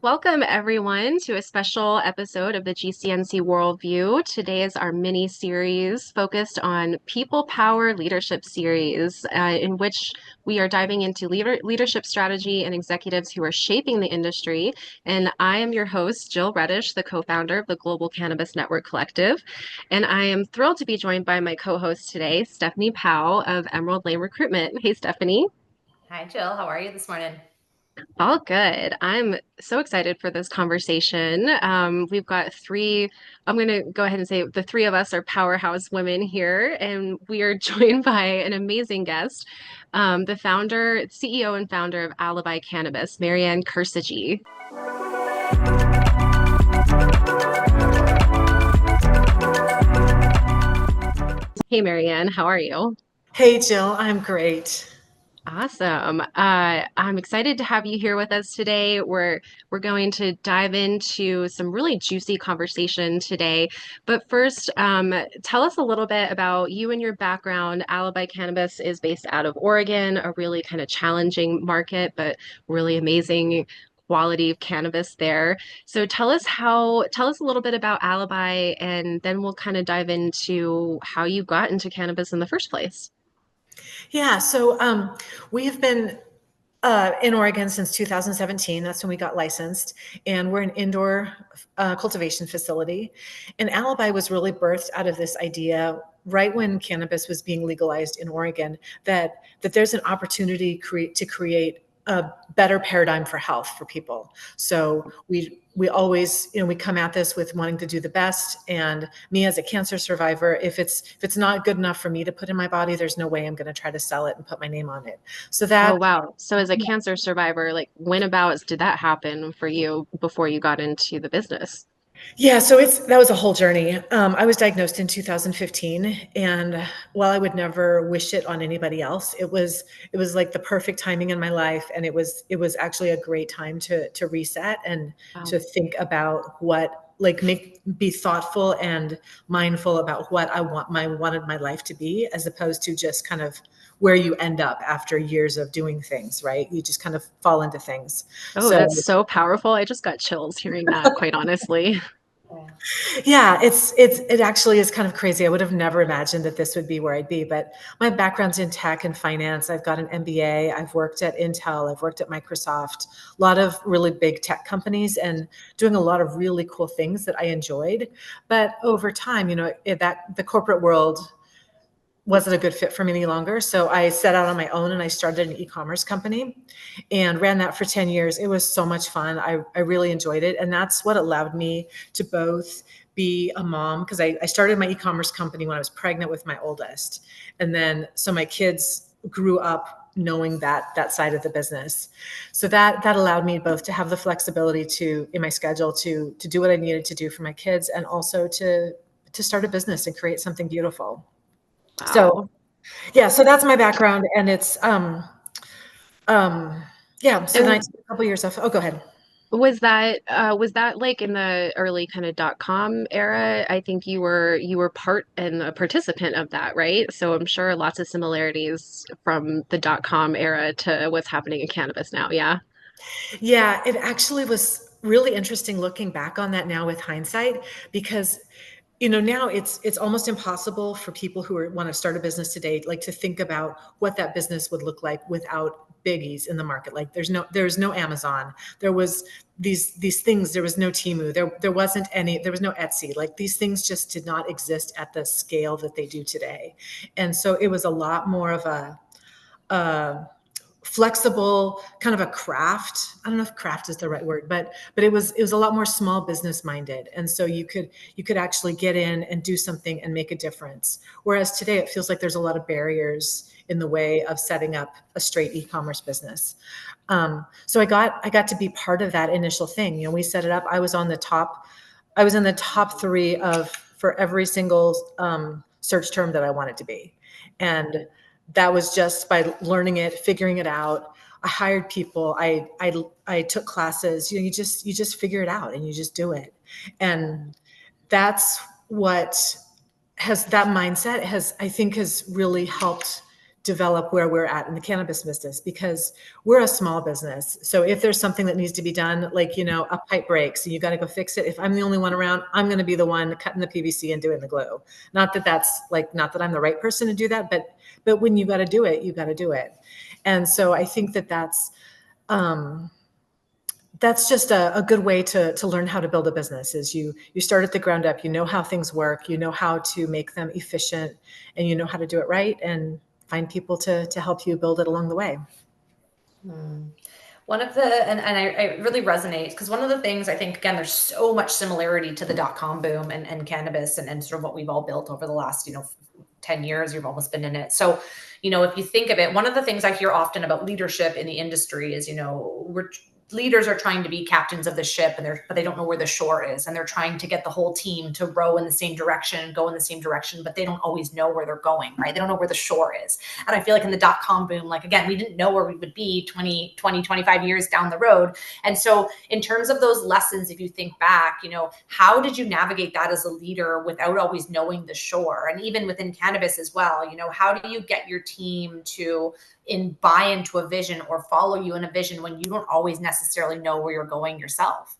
Welcome, everyone, to a special episode of the GCNC Worldview. Today is our mini series focused on People Power Leadership Series, in which we are diving into leadership strategy and executives who are shaping the industry. And I am your host, Jill Reddish, the co-founder of the Global Cannabis Network Collective. And I am thrilled to be joined by my co-host today, Stephanie Powell of Emerald Lane Recruitment. Hey, Stephanie. Hi, Jill. How are you this morning? All good. I'm so excited for this conversation. We've got I'm going to go ahead and say the three of us are powerhouse women here, and we are joined by an amazing guest, the CEO and founder of Alibi Cannabis, Marianne Cursetjee. Hey, Marianne, how are you? Hey, Jill, I'm great. Awesome. I'm excited to have you here with us today. We're going to dive into some really juicy conversation today. But first, tell us a little bit about you and your background. Alibi Cannabis is based out of Oregon, a really kind of challenging market, but really amazing quality of cannabis there. So tell us a little bit about Alibi, and then we'll kind of dive into how you got into cannabis in the first place. Yeah, so we have been in Oregon since 2017. That's when we got licensed, and we're an indoor cultivation facility. And Alibi was really birthed out of this idea right when cannabis was being legalized in Oregon that there's an opportunity to create a better paradigm for health for people. So we always, we come at this with wanting to do the best. And me as a cancer survivor, if it's not good enough for me to put in my body, there's no way I'm going to try to sell it and put my name on it. So Oh, that wow. So as a cancer survivor, like whenabouts did that happen for you before you got into the business? Yeah, so that was a whole journey. I was diagnosed in 2015, and while I would never wish it on anybody else, it was like the perfect timing in my life, and it was actually a great time to reset and Wow. to think about be thoughtful and mindful about what wanted my life to be, as opposed to just kind of where you end up after years of doing things, right? You just kind of fall into things. Oh, So that's so powerful. I just got chills hearing that, quite honestly. yeah, it actually is kind of crazy. I would have never imagined that this would be where I'd be, but my background's in tech and finance. I've got an MBA. I've worked at Intel. I've worked at Microsoft, a lot of really big tech companies and doing a lot of really cool things that I enjoyed. But over time, that the corporate world wasn't a good fit for me any longer. So I set out on my own and I started an e-commerce company and ran that for 10 years. It was so much fun. I really enjoyed it. And that's what allowed me to both be a mom, because I started my e-commerce company when I was pregnant with my oldest. And then, so my kids grew up knowing that side of the business. So that allowed me both to have the flexibility in my schedule to do what I needed to do for my kids, and also to start a business and create something beautiful. So Wow. yeah, so that's my background, and it's yeah. So then I And took a couple years off. Oh, go ahead. was that like in the early kind of dot-com era? I think you were part and a participant of that, right? So I'm sure lots of similarities from the dot-com era to what's happening in cannabis now. Yeah. Yeah, it actually was really interesting looking back on that now with hindsight, because now it's almost impossible for people who want to start a business today, like, to think about what that business would look like without biggies in the market. Like, there's no Amazon, there was these things, there was no Temu, there was no Etsy. Like, these things just did not exist at the scale that they do today. And so it was a lot more of a flexible kind of a craft. I don't know if craft is the right word, but it was a lot more small business minded. And so you could actually get in and do something and make a difference. Whereas today it feels like there's a lot of barriers in the way of setting up a straight e-commerce business. So I got to be part of that initial thing. We set it up. I was in the top three for every single search term that I wanted to be. And that was just by learning it, figuring it out. I hired people. I took classes. You just figure it out and you just do it. And that's what that mindset I think has really helped develop where we're at in the cannabis business, because we're a small business. So if there's something that needs to be done, like, a pipe breaks and you got to go fix it, if I'm the only one around, I'm going to be the one cutting the PVC and doing the glue. Not that I'm the right person to do that, but when you got to do it, you got to do it. And so I think that's just a good way to learn how to build a business. Is you start at the ground up, you know how things work, you know how to make them efficient, and you know how to do it right, and find people to help you build it along the way. One of the, and I really resonate, because one of the things I think, again, there's so much similarity to the dot-com boom and cannabis and sort of what we've all built over the last, 10 years, you've almost been in it. So, if you think of it, one of the things I hear often about leadership in the industry is, leaders are trying to be captains of the ship, but they don't know where the shore is, and they're trying to get the whole team to row in the same direction, go in the same direction, but they don't always know where they're going, right? They don't know where the shore is. And I feel like in the dot-com boom, like, again, we didn't know where we would be 25 years down the road. And so in terms of those lessons, if you think back, how did you navigate that as a leader without always knowing the shore? And even within cannabis as well, how do you get your team to buy into a vision or follow you in a vision when you don't always necessarily know where you're going yourself?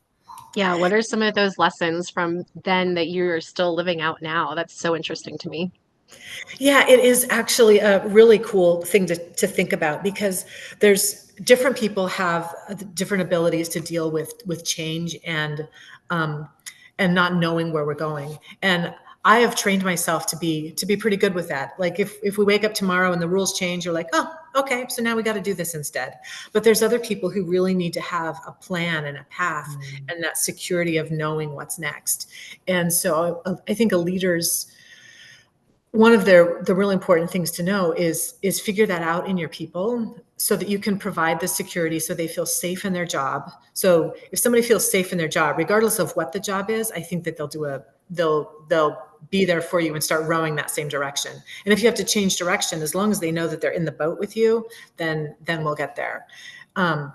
Yeah, what are some of those lessons from then that you're still living out now? That's so interesting to me. Yeah, it is actually a really cool thing to think about, because there's different people have different abilities to deal with change and not knowing where we're going. And I have trained myself to be pretty good with that. Like if we wake up tomorrow and the rules change, you're like, oh, okay, so now we got to do this instead. But there's other people who really need to have a plan and a path and that security of knowing what's next. And so I think a leader's one of the really important things to know is figure that out in your people, so that you can provide the security so they feel safe in their job. So if somebody feels safe in their job, regardless of what the job is, I think that they'll be there for you and start rowing that same direction. And if you have to change direction, as long as they know that they're in the boat with you, then we'll get there.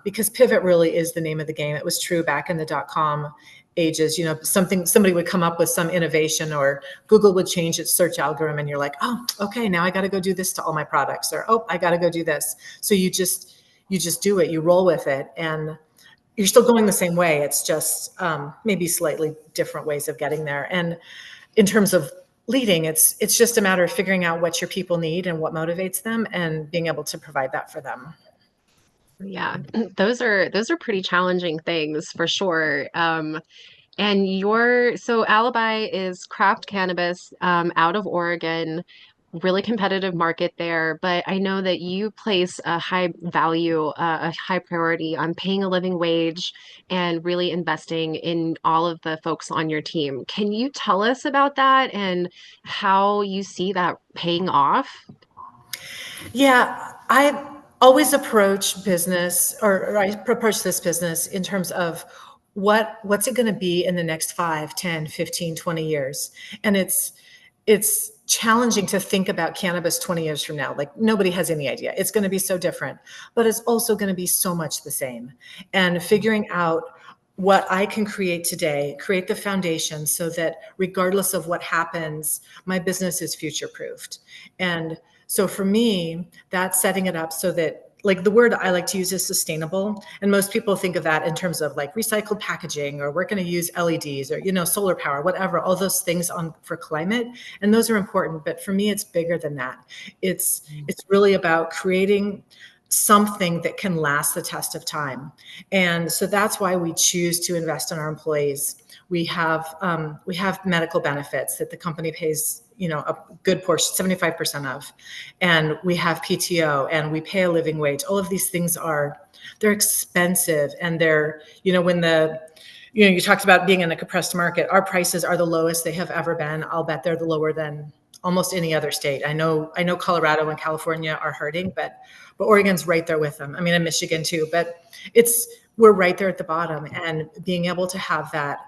Because pivot really is the name of the game. It was true back in the dot-com ages. Somebody would come up with some innovation, or Google would change its search algorithm, and you're like, oh, okay, now I got to go do this to all my products, or oh, I got to go do this. So you just do it, you roll with it, and you're still going the same way. It's just maybe slightly different ways of getting there. And in terms of leading, it's just a matter of figuring out what your people need and what motivates them, and being able to provide that for them. Yeah, those are pretty challenging things for sure. And so Alibi is craft cannabis out of Oregon, really competitive market there. But I know that you place a high value, a high priority on paying a living wage and really investing in all of the folks on your team. Can you tell us about that and how you see that paying off? Yeah, I always approach business, or I approach this business in terms of what's it going to be in the next 5, 10, 15, 20 years. And it's challenging to think about cannabis 20 years from now. Like, nobody has any idea. It's going to be so different, but it's also going to be so much the same. And figuring out what I can create today, create the foundation so that regardless of what happens, my business is future proofed. And so for me, that's setting it up so that, like, the word I like to use is sustainable. And most people think of that in terms of like recycled packaging, or we're going to use LEDs, or, solar power, whatever, all those things for climate. And those are important. But for me, it's bigger than that. It's really about creating something that can last the test of time. And so that's why we choose to invest in our employees. We have medical benefits that the company pays, a good portion, 75% of, and we have PTO, and we pay a living wage. All of these things they're expensive, and they're, you talked about being in a compressed market. Our prices are the lowest they have ever been. I'll bet they're the lower than almost any other state. I know Colorado and California are hurting, but Oregon's right there with them. I mean, and Michigan too, but we're right there at the bottom. And being able to have that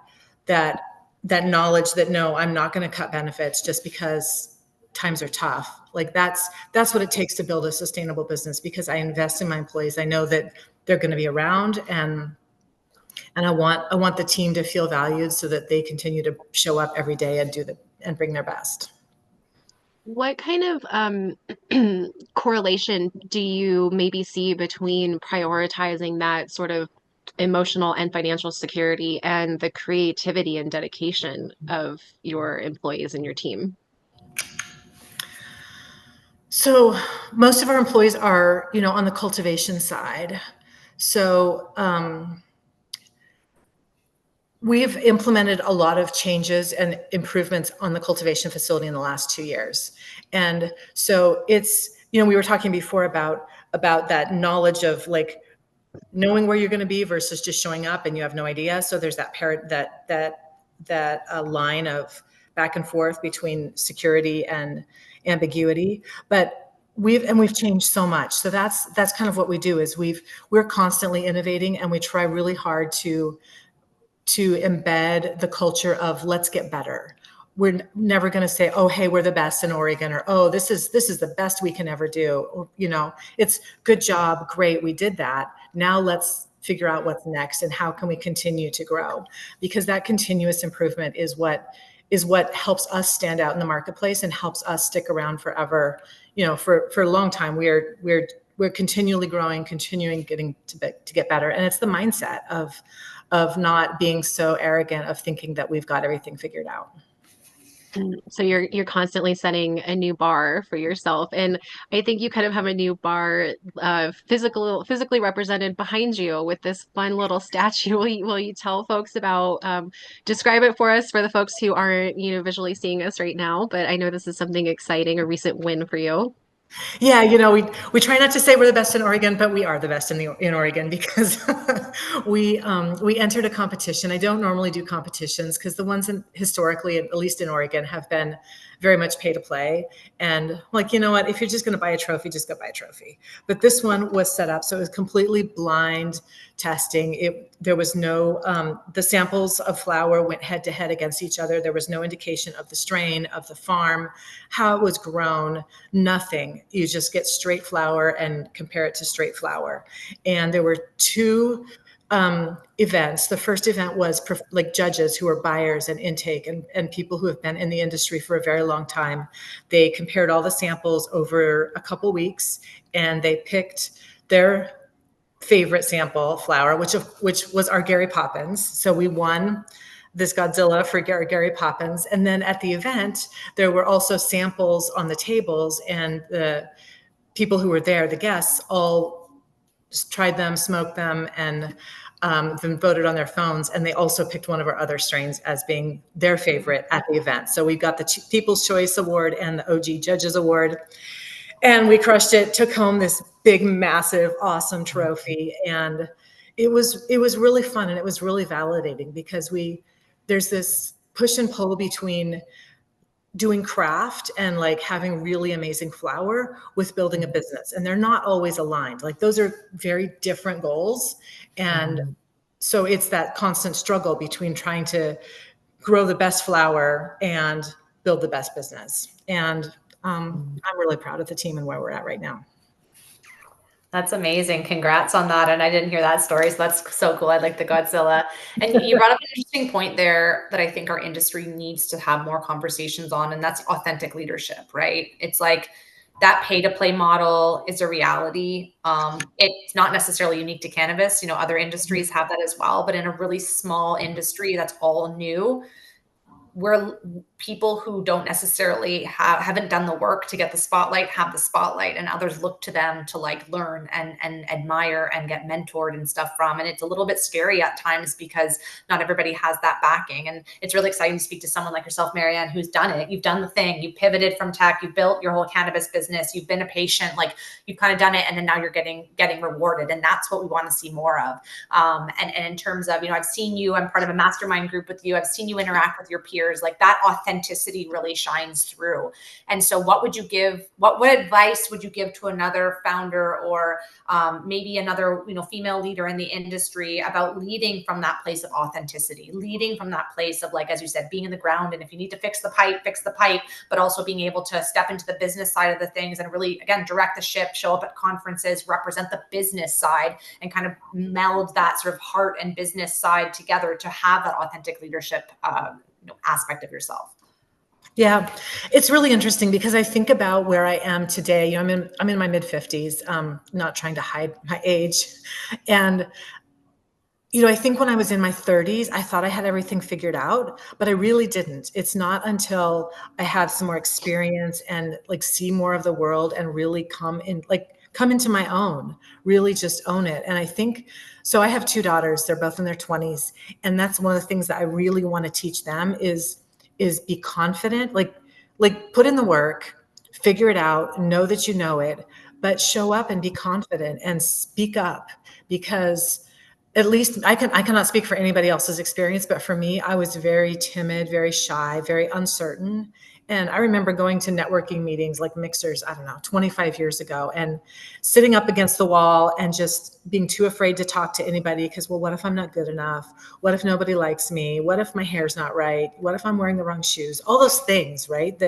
knowledge that, no, I'm not going to cut benefits just because times are tough. Like, that's what it takes to build a sustainable business, because I invest in my employees. I know that they're going to be around, and I want the team to feel valued so that they continue to show up every day and bring their best. What kind of correlation do you maybe see between prioritizing that sort of emotional and financial security and the creativity and dedication of your employees and your team? So most of our employees are, on the cultivation side. So we've implemented a lot of changes and improvements on the cultivation facility in the last 2 years. And so it's, we were talking before about that knowledge of like knowing where you're going to be versus just showing up and you have no idea. So there's that line of back and forth between security and ambiguity. But we've changed so much. So that's kind of what we do is we're constantly innovating, and we try really hard to embed the culture of let's get better. We're never going to say, oh, hey, we're the best in Oregon, or oh, this is the best we can ever do. Or, it's good job, great, we did that. Now let's figure out what's next and how can we continue to grow, because that continuous improvement is what helps us stand out in the marketplace and helps us stick around forever. For a long time, we're continually growing, continuing getting to get better, and it's the mindset of not being so arrogant of thinking that we've got everything figured out. So you're constantly setting a new bar for yourself, and I think you kind of have a new bar, physically represented behind you with this fun little statue. Will you tell folks about, describe it for us for the folks who aren't, visually seeing us right now? But I know this is something exciting, a recent win for you. Yeah, we try not to say we're the best in Oregon, but we are the best in Oregon because we entered a competition. I don't normally do competitions because the ones historically, at least in Oregon, have been very much pay to play. And like, you know what, if you're just going to buy a trophy, just go buy a trophy. But this one was set up so it was completely blind testing. There was no the samples of flower went head to head against each other. There was no indication of the strain, of the farm, how it was grown, nothing. You just get straight flower and compare it to straight flower. And there were two events. The first event was like judges who are buyers and intake and people who have been in the industry for a very long time. They compared all the samples over a couple weeks, and they picked their favorite sample flower, which was our Gary Poppins. So we won this Godzilla for Gary Poppins. And then at the event, there were also samples on the tables, and the people who were there, the guests, all tried them, smoked them, and then voted on their phones. And they also picked one of our other strains as being their favorite at the event. So we got the People's Choice Award and the OG Judges Award. And we crushed it, took home this big, massive, awesome trophy. And it was really fun, and it was really validating because there's this push and pull between doing craft and like having really amazing flower with building a business, and they're not always aligned. Like those are very different goals. And so it's that constant struggle between trying to grow the best flower and build the best business. And I'm really proud of the team and where we're at right now. That's amazing. Congrats on that. And I didn't hear that story. So that's so cool. I like the Godzilla. And you brought up an interesting point there that I think our industry needs to have more conversations on, and that's authentic leadership, right? It's like that pay to play model is a reality. It's not necessarily unique to cannabis. Other industries have that as well, but in a really small industry that's all new, we're people who don't necessarily haven't done the work to get the spotlight, have the spotlight, and others look to them to like learn and admire and get mentored and stuff from. And it's a little bit scary at times because not everybody has that backing. And it's really exciting to speak to someone like yourself, Marianne, who's done it. You've done the thing. You pivoted from tech. You built your whole cannabis business. You've been a patient. Like you've kind of done it, and then now you're getting rewarded. And that's what we want to see more of. And in terms of, I've seen you. I'm part of a mastermind group with you. I've seen you interact with your peers. Like that authenticity really shines through. And so what advice would you give to another founder or maybe another, female leader in the industry about leading from that place of authenticity, leading from that place of, like, as you said, being in the ground. And if you need to fix the pipe, but also being able to step into the business side of the things and really, again, direct the ship, show up at conferences, represent the business side, and kind of meld that sort of heart and business side together to have that authentic leadership aspect of yourself. Yeah, it's really interesting because I think about where I am today. I'm in my mid 50s. Not trying to hide my age, and I think when I was in my 30s, I thought I had everything figured out, but I really didn't. It's not until I have some more experience and like see more of the world and really come into my own, really just own it. And I think so. I have two daughters, they're both in their 20s, and that's one of the things that I really want to teach them is be confident, like put in the work, figure it out, know that you know it, but show up and be confident and speak up, because at least I cannot speak for anybody else's experience, but for me, I was very timid, very shy, very uncertain. And I remember going to networking meetings like Mixers, I don't know, 25 years ago, and sitting up against the wall and just being too afraid to talk to anybody because, well, what if I'm not good enough? What if nobody likes me? What if my hair's not right? What if I'm wearing the wrong shoes? All those things, right?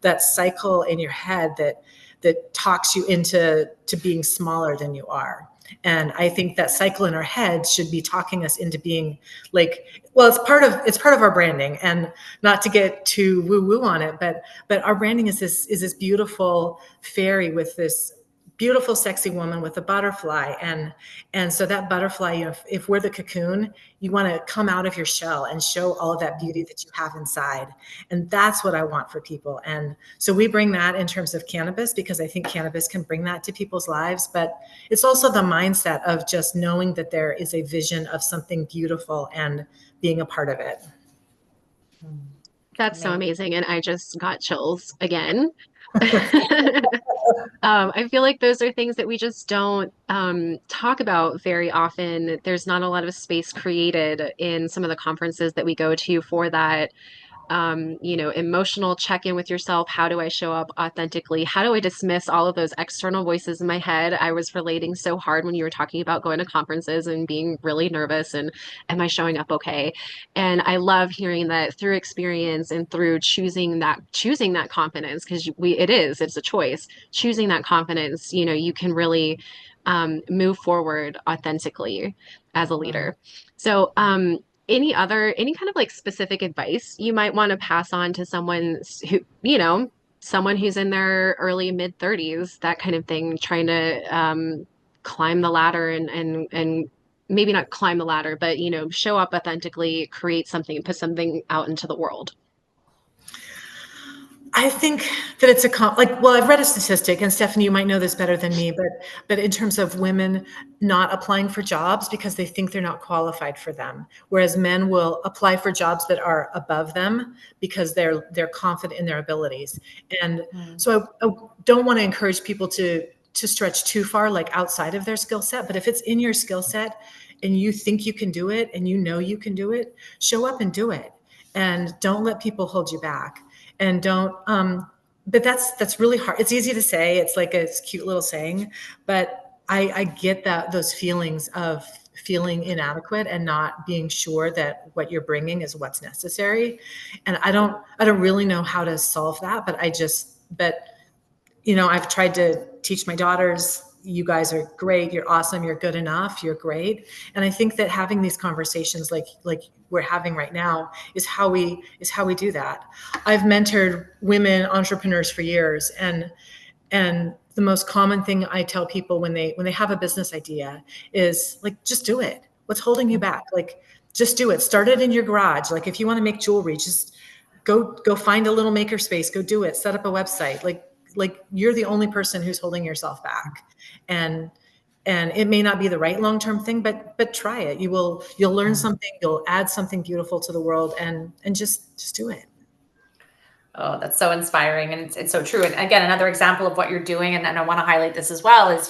That cycle in your head that talks you into being smaller than you are. And I think that cycle in our head should be talking us into being like, well, it's part of our branding, and not to get too woo woo on it, but our branding is this beautiful fairy with this beautiful sexy woman with a butterfly, and so that butterfly, if we're the cocoon, you want to come out of your shell and show all of that beauty that you have inside. And that's what I want for people. And so we bring that in terms of cannabis, because I think cannabis can bring that to people's lives. But it's also the mindset of just knowing that there is a vision of something beautiful and being a part of it. That's so amazing. And I just got chills again. I feel like those are things that we just don't talk about very often. There's not a lot of space created in some of the conferences that we go to for that. Emotional check in with yourself. How do I show up authentically? How do I dismiss all of those external voices in my head? I was relating so hard when you were talking about going to conferences and being really nervous and am I showing up okay? And I love hearing that through experience and through choosing that confidence, because it's a choice. Choosing that confidence, you can really move forward authentically as a leader. So, any kind of like specific advice you might want to pass on to someone who's in their early mid 30s, that kind of thing, trying to climb the ladder and maybe not climb the ladder, but show up authentically, create something, put something out into the world. I think that it's well, I've read a statistic, and Stephanie, you might know this better than me, but in terms of women not applying for jobs because they think they're not qualified for them, whereas men will apply for jobs that are above them because they're confident in their abilities. And so I don't want to encourage people to stretch too far, like outside of their skill set. But if it's in your skill set and you think you can do it and you can do it, show up and do it, and don't let people hold you back. And don't but that's really hard. It's easy to say, it's like a cute little saying, but I get those feelings of feeling inadequate and not being sure that what you're bringing is what's necessary. And I don't really know how to solve that, but I've tried to teach my daughters, you guys are great, you're awesome, you're good enough, you're great. And I think that having these conversations like we're having right now is how we do that. I've mentored women entrepreneurs for years, and the most common thing I tell people when they have a business idea is like, just do it. What's holding you back? Like, just do it. Start it in your garage. Like, if you want to make jewelry, just go find a little maker space, go do it, set up a website. Like you're the only person who's holding yourself back. And it may not be the right long-term thing, but try it. You'll learn something, you'll add something beautiful to the world, and just do it. Oh, that's so inspiring. And it's so true. And again, another example of what you're doing, and I want to highlight this as well, is,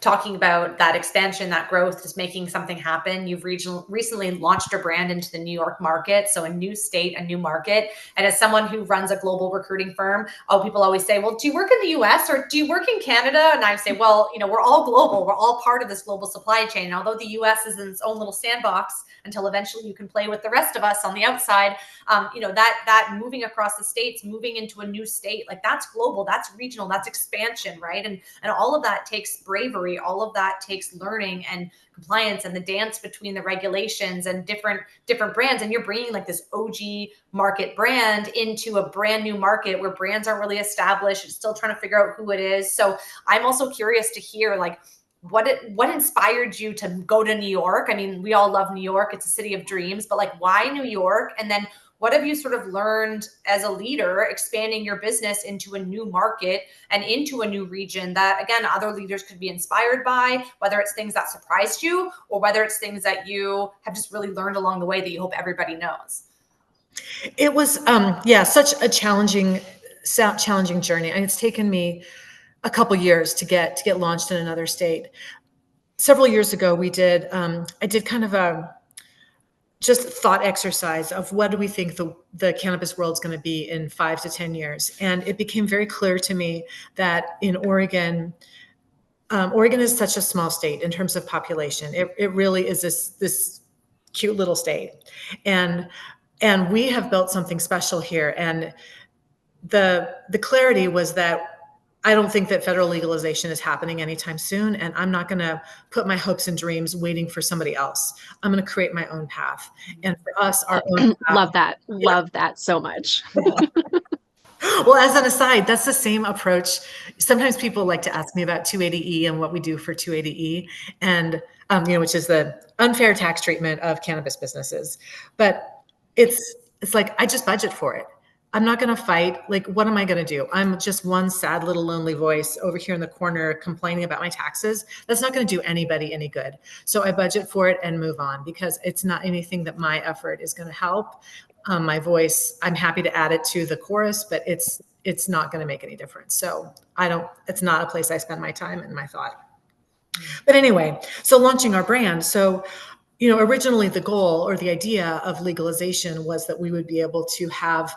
talking about that expansion, that growth, just making something happen. You've recently launched your brand into the New York market. So a new state, a new market. And as someone who runs a global recruiting firm, people always say, well, do you work in the US or do you work in Canada? And I say, well, we're all global. We're all part of this global supply chain. And although the US is in its own little sandbox until eventually you can play with the rest of us on the outside, that moving across the states States, moving into a new state. Like that's global, that's regional, that's expansion, right? And all of that takes bravery. All of that takes learning and compliance and the dance between the regulations and different brands. And you're bringing like this OG market brand into a brand new market where brands aren't really established. It's still trying to figure out who it is. So I'm also curious to hear like what inspired you to go to New York? I mean, we all love New York. It's a city of dreams, but like why New York? And then what have you sort of learned as a leader expanding your business into a new market and into a new region that, again, other leaders could be inspired by, whether it's things that surprised you or whether it's things that you have just really learned along the way that you hope everybody knows? It was, such a challenging journey. And it's taken me a couple years to get launched in another state. Several years ago, I did kind of a just thought exercise of what do we think the cannabis world is going to be in 5 to 10 years. And it became very clear to me that in Oregon, Oregon is such a small state in terms of population. It really is this cute little state. And we have built something special here. And the clarity was that I don't think that federal legalization is happening anytime soon. And I'm not going to put my hopes and dreams waiting for somebody else. I'm going to create my own path. And for us, our own path. Love that. Love that so much. Well, as an aside, that's the same approach. Sometimes people like to ask me about 280E and what we do for 280E, and which is the unfair tax treatment of cannabis businesses. But it's like I just budget for it. I'm not going to fight. Like, what am I going to do? I'm just one sad little lonely voice over here in the corner complaining about my taxes. That's not going to do anybody any good. So I budget for it and move on because it's not anything that my effort is going to help. My voice, I'm happy to add it to the chorus, but it's not going to make any difference. So it's not a place I spend my time and my thought. But anyway, so launching our brand. So, originally the goal or the idea of legalization was that we would be able to have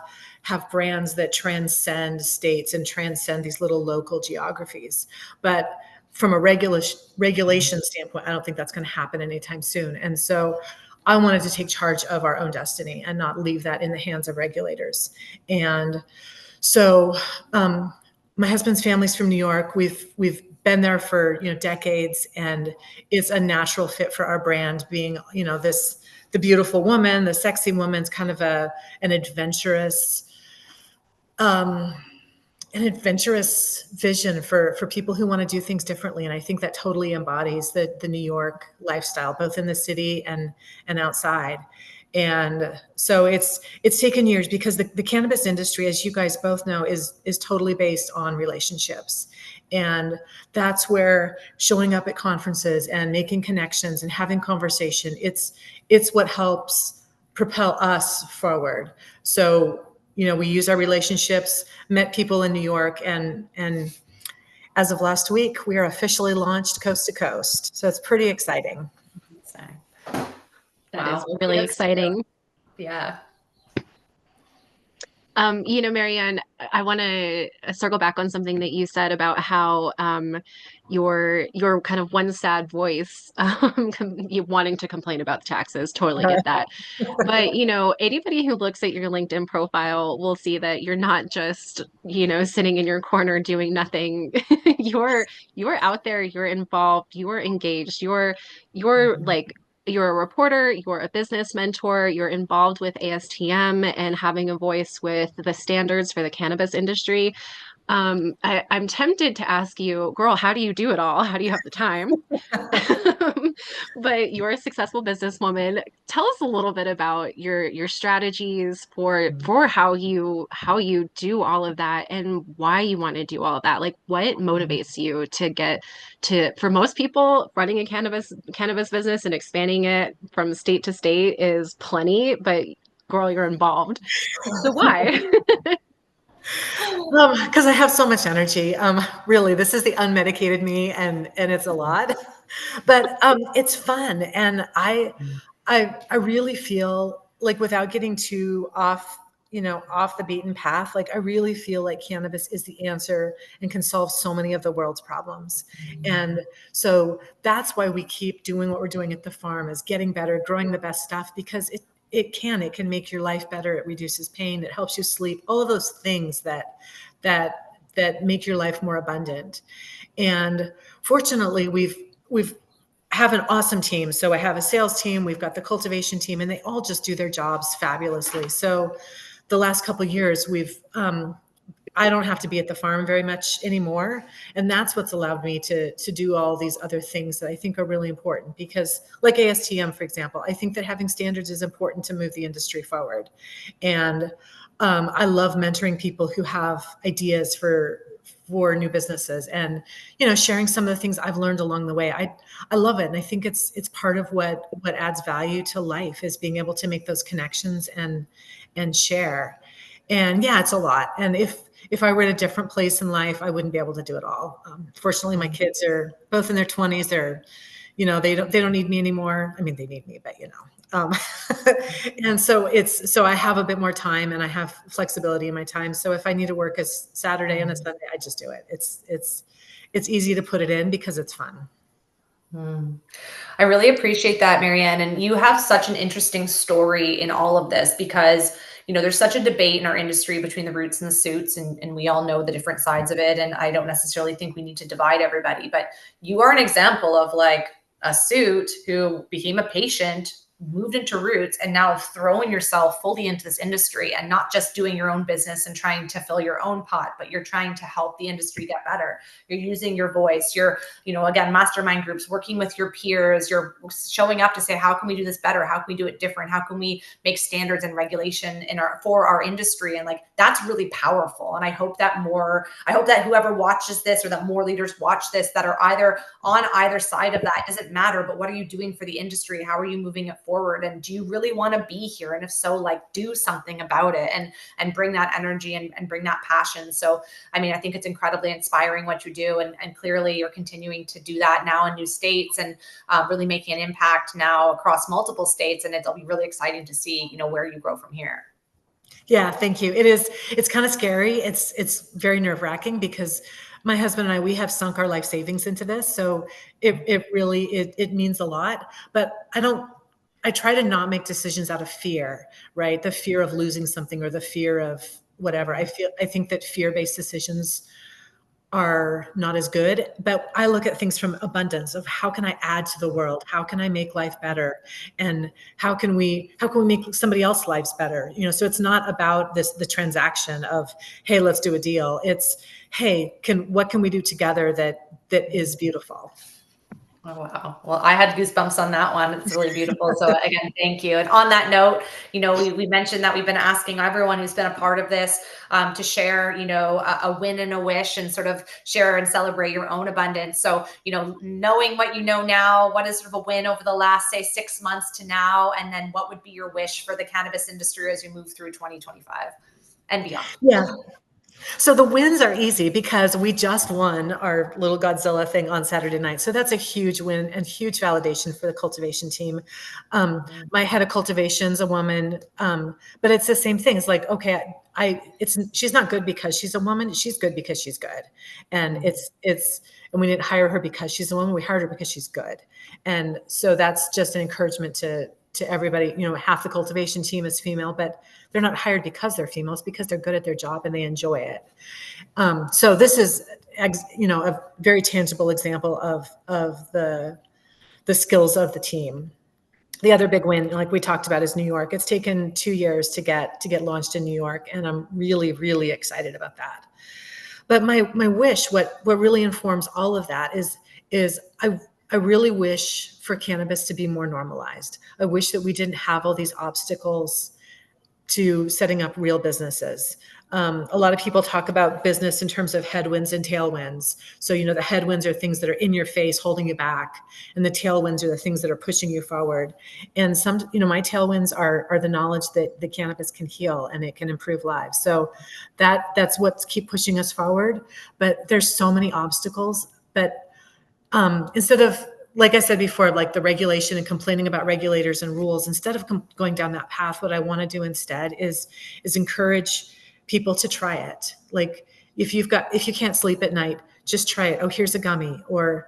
brands that transcend states and transcend these little local geographies. But from a regulation standpoint, I don't think that's going to happen anytime soon. And so I wanted to take charge of our own destiny and not leave that in the hands of regulators. And so my husband's family's from New York. We've been there for decades, and it's a natural fit for our brand. Being the beautiful woman, the sexy woman's kind of an adventurous vision for people who want to do things differently. And I think that totally embodies the New York lifestyle, both in the city and outside. And so it's taken years because the cannabis industry, as you guys both know, is totally based on relationships. And that's where showing up at conferences and making connections and having conversation, it's what helps propel us forward. So, we use our relationships, met people in New York, and as of last week, we are officially launched coast to coast. So it's pretty exciting. That is really exciting. Yeah. Marianne, I want to circle back on something that you said about how your kind of one sad voice you wanting to complain about the taxes. Totally get that. But anybody who looks at your LinkedIn profile will see that you're not just sitting in your corner doing nothing. You're out there. You're involved. You're engaged. You're like. You're a reporter, you're a business mentor, you're involved with ASTM and having a voice with the standards for the cannabis industry. I'm tempted to ask you, girl, how do you do it all? How do you have the time? But you're a successful businesswoman. Tell us a little bit about your strategies for how you do all of that and why you want to do all of that. Like, what motivates you to get to, for most people, running a cannabis business and expanding it from state to state is plenty, but girl, you're involved. So why? Because I have so much energy. Really, this is the unmedicated me, and it's a lot, but it's fun, and I really feel like, without getting too off the beaten path, like I really feel like cannabis is the answer and can solve so many of the world's problems. And so that's why we keep doing what we're doing at the farm, is getting better, growing the best stuff, because it can make your life better. It reduces pain. It helps you sleep. All of those things that make your life more abundant. And fortunately, we've have an awesome team. So I have a sales team, we've got the cultivation team, and they all just do their jobs fabulously. So the last couple of years, I don't have to be at the farm very much anymore. And that's what's allowed me to do all these other things that I think are really important, because like ASTM, for example, I think that having standards is important to move the industry forward. And I love mentoring people who have ideas for new businesses, and sharing some of the things I've learned along the way. I love it, and I think it's part of what adds value to life, is being able to make those connections and share. And yeah, it's a lot. And if I were at a different place in life, I wouldn't be able to do it all. Fortunately, my kids are both in their 20s. They don't need me anymore. I mean, they need me, but and so I have a bit more time, and I have flexibility in my time. So if I need to work a Saturday and a Sunday, I just do it. It's easy to put it in because it's fun. I really appreciate that, Marianne. And you have such an interesting story in all of this, because there's such a debate in our industry between the roots and the suits, and we all know the different sides of it. And I don't necessarily think we need to divide everybody, but you are an example of like a suit who became a patient, moved into roots, and now throwing yourself fully into this industry, and not just doing your own business and trying to fill your own pot, but you're trying to help the industry get better. You're using your voice. You're, again, mastermind groups, working with your peers. You're showing up to say, how can we do this better? How can we do it different? How can we make standards and regulation for our industry? And like, that's really powerful. And I hope that whoever watches this, or that more leaders watch this, that are either on either side of that. It doesn't matter, but what are you doing for the industry? How are you moving it forward? And do you really want to be here? And if so, like, do something about it, and bring that energy and bring that passion. So, I mean, I think it's incredibly inspiring what you do. And clearly you're continuing to do that now in new states, and really making an impact now across multiple states. And it'll be really exciting to see, where you grow from here. Yeah, thank you. It's kind of scary. It's very nerve-wracking, because my husband and we have sunk our life savings into this. So it really means a lot, but I try to not make decisions out of fear, right? The fear of losing something, or the fear of whatever. I think that fear-based decisions are not as good, but I look at things from abundance of how can I add to the world? How can I make life better? And how can we make somebody else's lives better? So it's not about the transaction of, hey, let's do a deal. It's, hey, what can we do together that is beautiful? Oh, wow. Well, I had goosebumps on that one. It's really beautiful. So again, thank you. And on that note, we mentioned that we've been asking everyone who's been a part of this to share, a win and a wish, and sort of share and celebrate your own abundance. So, knowing what you know now, what is sort of a win over the last, say, 6 months to now? And then what would be your wish for the cannabis industry as you move through 2025 and beyond? Yeah. So the wins are easy, because we just won our little Godzilla thing on Saturday night. So that's a huge win and huge validation for the cultivation team. My head of cultivation's a woman, but it's the same thing. It's like, okay, she's not good because she's a woman. She's good because she's good. And and we didn't hire her because she's a woman. We hired her because she's good. And so that's just an encouragement to everybody. Half the cultivation team is female, but they're not hired because they're females, because they're good at their job and they enjoy it. So this is, a very tangible example of the skills of the team. The other big win, like we talked about, is New York. It's taken 2 years to get launched in New York, and I'm really, really excited about that. But my wish, what really informs all of that is I really wish for cannabis to be more normalized. I wish that we didn't have all these obstacles to setting up real businesses. A lot of people talk about business in terms of headwinds and tailwinds. So, the headwinds are things that are in your face, holding you back, and the tailwinds are the things that are pushing you forward. And my tailwinds are the knowledge that the cannabis can heal and it can improve lives. So that's what keep pushing us forward. But there's so many obstacles. But instead of, like I said before, like the regulation and complaining about regulators and rules, instead of going down that path, what I want to do instead is encourage people to try it. Like, if you can't sleep at night, just try it. Oh, here's a gummy, or,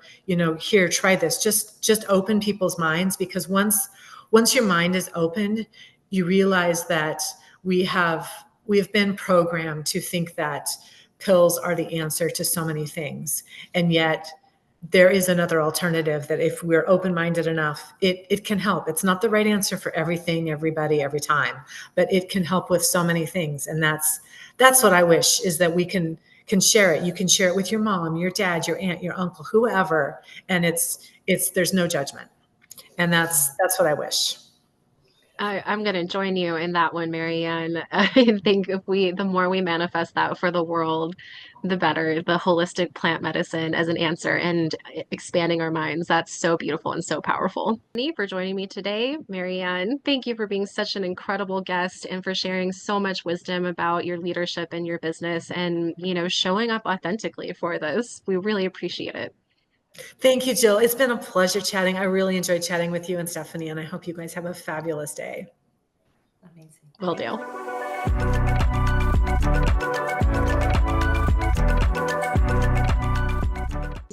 here, try this. Just open people's minds, because once your mind is opened, you realize that we have been programmed to think that pills are the answer to so many things. And yet there is another alternative that if we're open-minded enough, it can help. It's not the right answer for everything, everybody, every time, but it can help with so many things. And that's what I wish, is that we can share it. You can share it with your mom, your dad, your aunt, your uncle, whoever. And there's no judgment. And that's what I wish. I'm going to join you in that one, Marianne. I think the more we manifest that for the world, the better. The holistic plant medicine as an answer and expanding our minds. That's so beautiful and so powerful. Thank you for joining me today, Marianne. Thank you for being such an incredible guest and for sharing so much wisdom about your leadership and your business and, showing up authentically for this. We really appreciate it. Thank you, Jill. It's been a pleasure chatting. I really enjoyed chatting with you and Stephanie, and I hope you guys have a fabulous day. Amazing. Will do.